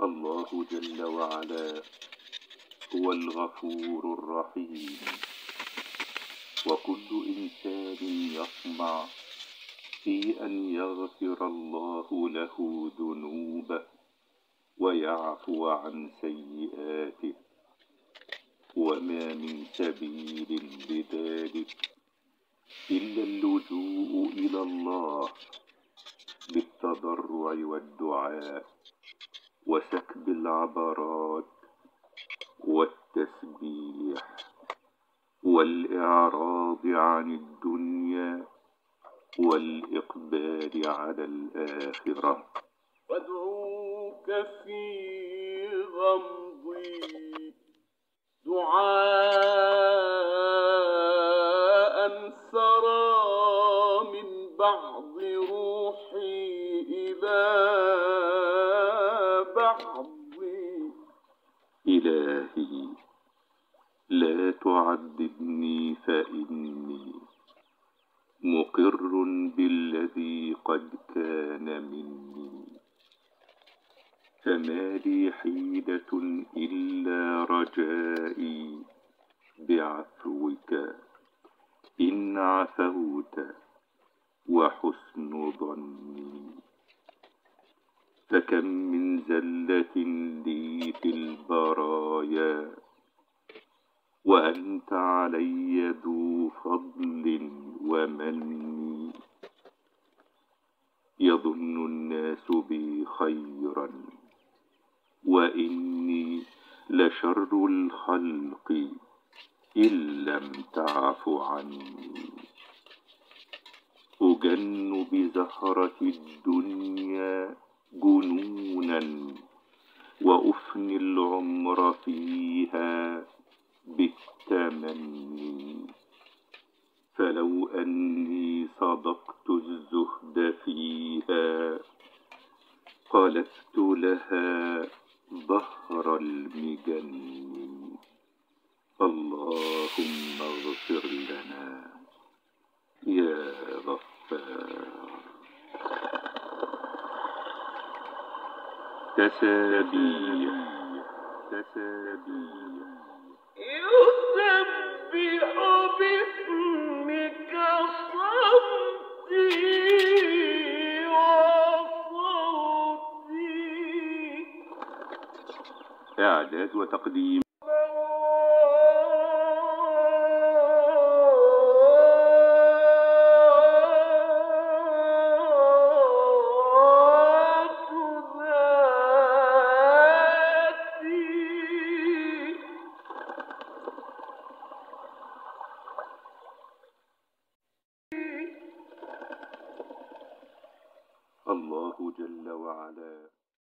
الله جل وعلا هو الغفور الرحيم، وكل إنسان يطمع في أن يغفر الله له ذنوبه ويعفو عن سيئاته، وما من سبيل لذلك إلا اللجوء إلى الله بالتضرع والدعاء وسكب العبرات والتسبيح والإعراض عن الدنيا والإقبال على الآخرة. وادعوك في غمضي دعاء سرى من بعض روحي إلى بعض. إلهي لا تعذبني فإني مقر بالذي قد كان مني، فما لي حيلة إلا رجائي بعفوك إن عفوت وحسن ظني. فكم من زلة لي في البرايا وأنت علي ذو فضل ومن، يظن الناس بي خيرا وإني لشر الخلق إن لم تعف عني. أجن بزهرة الدنيا جنونا وأفني العمر فيها بالتمني، فلو أني صدقت الزهد فيها قلبت لها ظهر المجن. اللهم اغفر لنا يا غفار. تسابيح يسبح باسمك صمتي وصوتي. إعداد وتقديم الله جل وعلا